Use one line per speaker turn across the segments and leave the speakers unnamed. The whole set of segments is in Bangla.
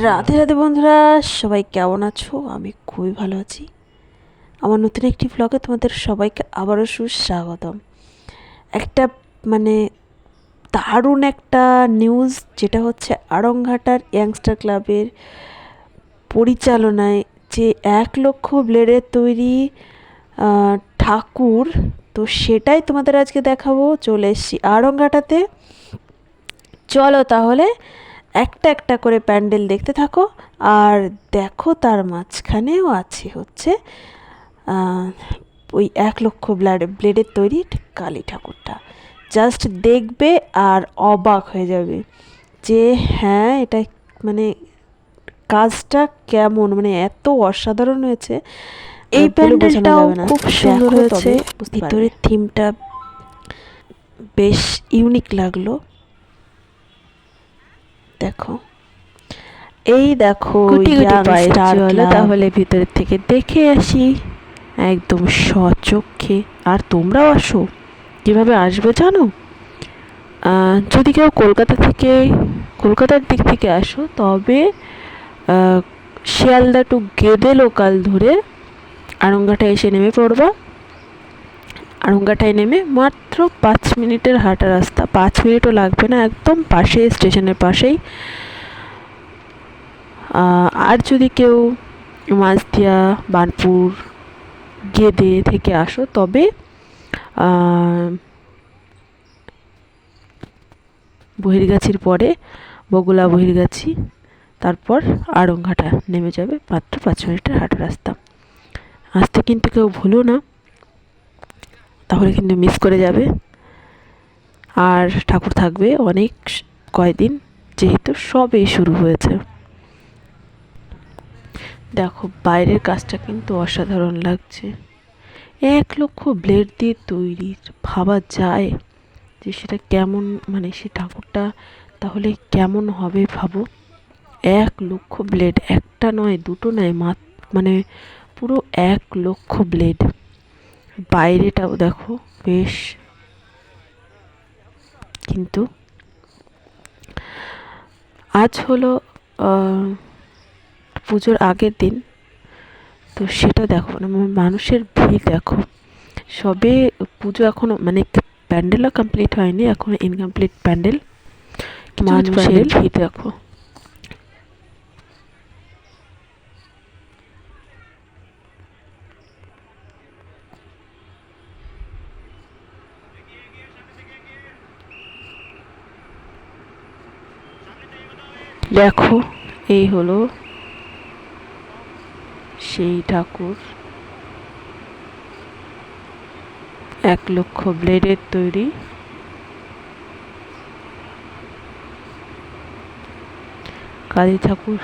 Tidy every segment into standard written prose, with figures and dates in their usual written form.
রাধে রাধে বন্ধুরা, সবাই কেমন আছো? আমি খুবই ভালো আছি। আমার নতুন একটি ব্লগে তোমাদের সবাইকে আবারও সুস্বাগতম। একটা মানে দারুণ একটা নিউজ, যেটা হচ্ছে আড়ংঘাটার ইয়াংস্টার ক্লাবের পরিচালনায় যে 1,00,000 ব্লেডের তৈরি ঠাকুর, তো সেটাই তোমাদের আজকে দেখাবো। চলে এসছি আড়ংঘাটাতে। চলো তাহলে একটা একটা করে প্যান্ডেল দেখতে থাকো। আর দেখো, তার মাঝখানেও আছে হচ্ছে ওই 1,00,000 ব্লেডের তৈরি কালী ঠাকুরটা। জাস্ট দেখবে আর অবাক হয়ে যাবে যে হ্যাঁ, এটা মানে কাজটা কেমন, মানে এত অসাধারণ হয়েছে। এই প্যান্ডেলটাও খুব সুন্দর হয়েছে। ভিতরের থিমটা বেশ ইউনিক লাগলো। দেখো, এই দেখো তাহলে ভিতরের থেকে দেখে আসি একদম স্বচক্ষে। আর তোমরাও আসো। কিভাবে আসবে জানো? যদি কেউ কলকাতার দিক থেকে আসো, তবে শিয়ালদা টু গেদে লোকাল ধরে আড়ংঘাটায় এসে নেমে পড়বা। আড়ংঘাটায় নেমে মাত্র 5 মিনিটের হাঁটা রাস্তা, 5 মিনিটও লাগবে না, একদম পাশে, স্টেশনের পাশেই। আর যদি কেউ মাঝদিয়া, বার্নপুর, গেদে থেকে আসো, তবে বহিরগাছির পরে বগুলা বহিরগাছি, তারপর আড়ংঘাটা নেমে যাবে। মাত্র 5 মিনিটের হাঁটা রাস্তা। আসতে কিন্তু কেউ ভুলো না, তাহলে কিন্তু মিস করে যাবে। আর ঠাকুর থাকবে অনেক কয়দিন, যেহেতু সবে শুরু হয়েছে। দেখো, বাইরের কাজটা কিন্তু অসাধারণ লাগছে। 1,00,000 ব্লেড দিয়ে তৈরি, ভাবা যায় যে সেটা কেমন, মানে সে ঠাকুরটা তাহলে কেমন হবে ভাবো। 1,00,000 ব্লেড, একটা নয়, দুটো নয়, মানে পুরো 1,00,000 ব্লেড। বাইরেটাও দেখো বেশ। কিন্তু আজ হলো পুজোর আগের দিন, তো সেটা দেখো, মানে মানুষের ভিড় দেখো। সবে পুজো এখনো, মানে প্যান্ডেলও কমপ্লিট হয়নি, এখনো ইনকমপ্লিট প্যান্ডেল। মানুষের ভিড় দেখো। দেখো, এই হলো সেই ঠাকুর, 1,00,000 ব্লেডের তৈরি কালী ঠাকুর।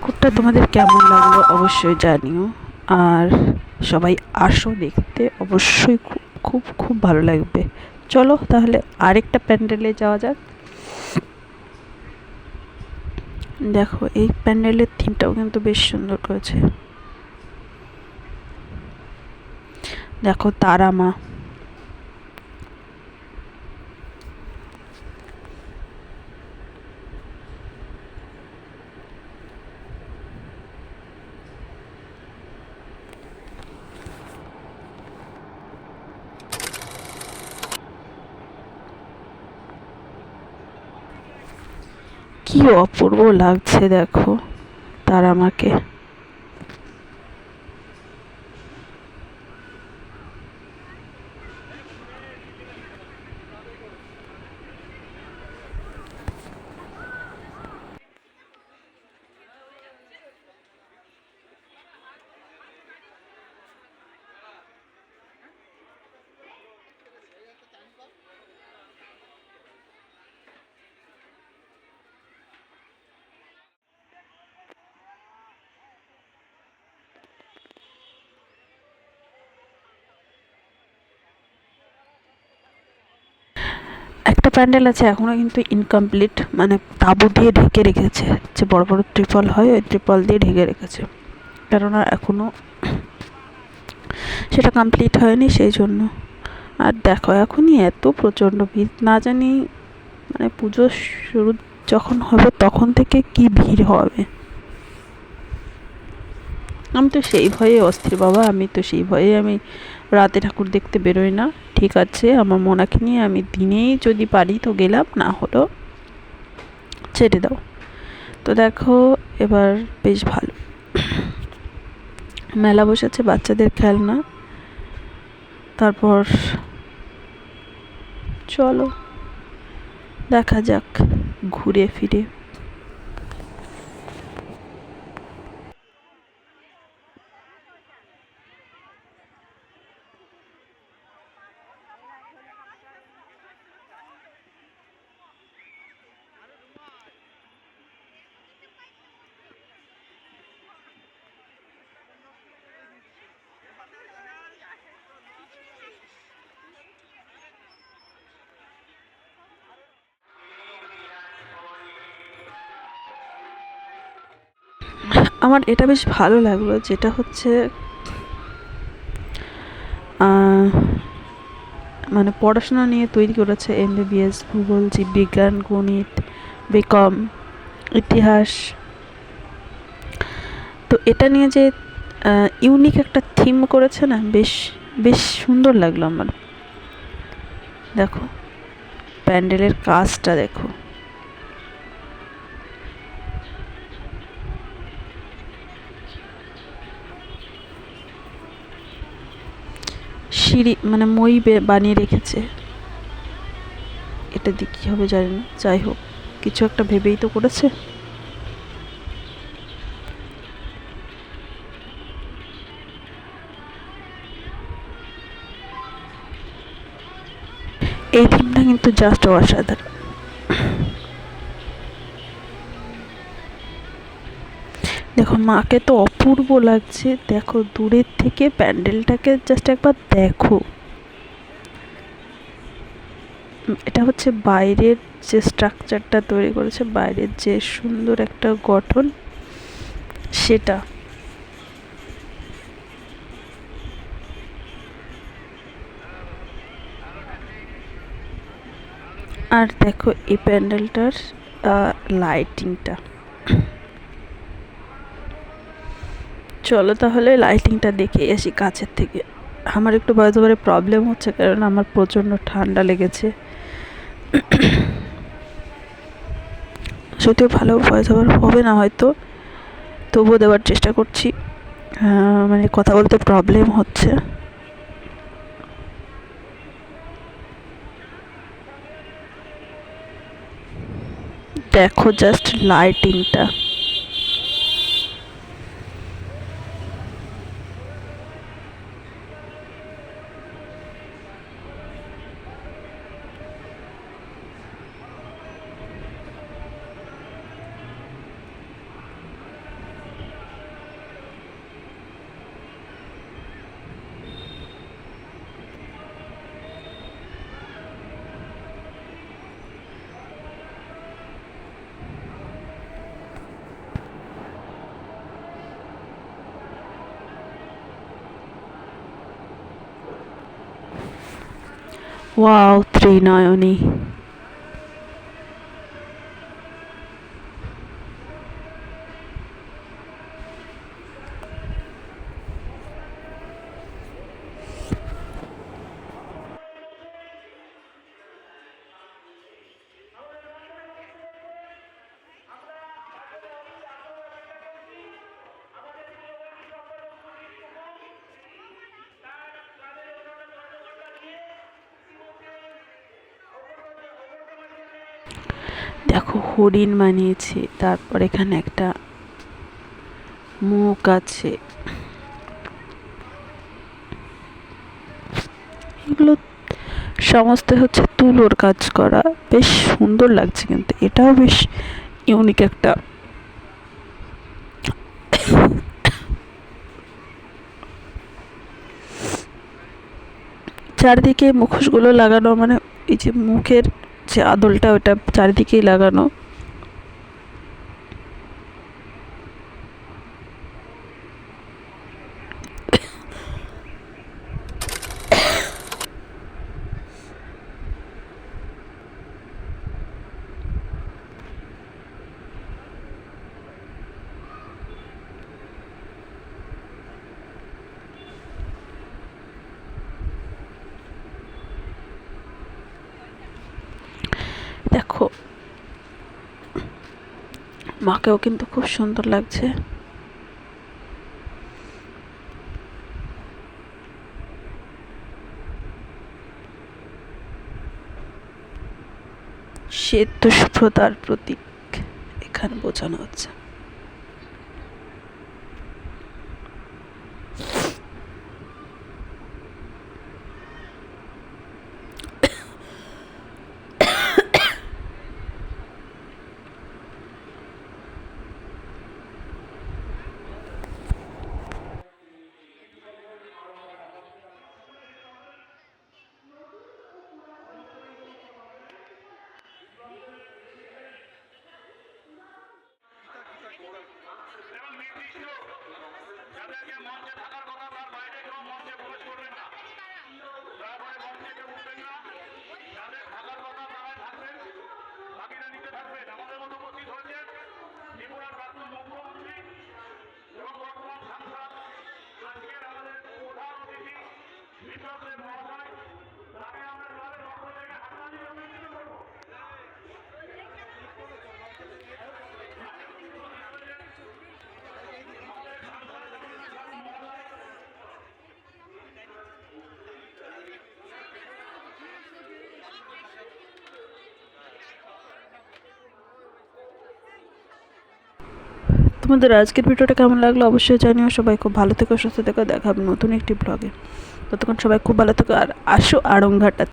ঠাকুরটা তোমাদের কেমন লাগলো অবশ্যই জানিও। আর সবাই আসো দেখতে, অবশ্যই খুব খুব খুব ভালো লাগবে। চলো তাহলে আরেকটা প্যান্ডেলে যাওয়া যাক। দেখো, এই প্যান্ডেলের থিমটাও কিন্তু বেশ সুন্দর করেছে। দেখো, তারা মা। কি অপূর্ব লাগছে দেখো তারা মাকে। প্যান্ডেল আছে এখনো কিন্তু ইনকমপ্লিট, মানে তাঁবু দিয়ে ঢেকে রেখেছে, যে বড় বড় ত্রিপল হয় ওই ত্রিপল দিয়ে ঢেকে রেখেছে, কেননা এখনো সেটা কমপ্লিট হয়নি সেই জন্য। আর দেখো এখনই এত প্রচণ্ড ভিড়, না জানি মানে পুজো শুরু যখন হবে তখন থেকে কি ভিড় হবে। আমি তো সেই ভয়ে অস্থির বাবা, আমি তো সেই ভয়ে আমি রাতে ঠাকুর দেখতে বেরোই না। ঠিক আছে, আমার মোনাকে নিয়ে আমি দিনেই যদি পারি তো গেলাম, না হলো ছেড়ে দাও। তো দেখো এবার বেশ ভালো মেলা বসেছে, বাচ্চাদের খেলনা। তারপর চলো দেখা যাক ঘুরে ফিরে। আমার এটা বেশ ভালো লাগলো, যেটা হচ্ছে মানে পড়াশোনা নিয়ে তৈরি করেছে, এমবিবিএস, ভূগোল, জীববিজ্ঞান, গণিত, বিকম, ইতিহাস। তো এটা নিয়ে যে ইউনিক একটা থিম করেছে না, বেশ বেশ সুন্দর লাগলো আমার। দেখো প্যান্ডেলের কাজটা দেখো, সিঁড়ি মানে মই বানিয়ে রেখেছে। এটা দিয়ে কী হবে জানি না, যাই হোক কিছু একটা ভেবেই তো করেছে। এই থিমটা কিন্তু জাস্ট অসাধারণ। দেখো মাকে তো অপূর্ব লাগছে, দেখো দূরের থেকে প্যান্ডেলটাকে জাস্ট একবার দেখো। এটা হচ্ছে বাইরের যে স্ট্রাকচারটা তৈরি করেছে, বাইরের যে সুন্দর একটা গঠন সেটা। আর দেখো এই প্যান্ডেলটার লাইটিংটা, চলো তাহলে লাইটিংটা দেখে আসি কাছের থেকে। আমার একটু ভয়েস ওভারে প্রবলেম হচ্ছে, কারণ আমার প্রচণ্ড ঠান্ডা লেগেছে। যদিও ভালো ভয়েস ওভার হবে না হয়তো, তবুও দেওয়ার চেষ্টা করছি। মানে কথা বলতে প্রবলেম হচ্ছে। দেখো জাস্ট লাইটিংটা, ওয়াও ত্রিনয়নী। দেখো হরিণ বানিয়েছে, তারপর এখানে একটা মুখ আছে। এগুলো সমস্ত হচ্ছে তুলোর কাজ করা, বেশ সুন্দর লাগছে, কিন্তু এটাও বেশ ইউনিক একটা। চারদিকে মুখোশগুলো লাগানো, মানে এই যে মুখের যে আদলটা ওটা চারিদিকেই লাগানো। দেখো মাকেও কিন্তু খুব সুন্দর লাগছে। শ্বেত শুভ্রতার প্রতীক এখানে বোঝানো হচ্ছে। তোমাদের আজকের ভিডিওটা কেমন লাগলো অবশ্যই জানিও। সবাই খুব ভালো থেকো, সুস্থ থেকো। দেখা হবে নতুন একটি ব্লগে। ততক্ষণ সবাই খুব ভালো থেকো আর আসো আড়ংঘাটা।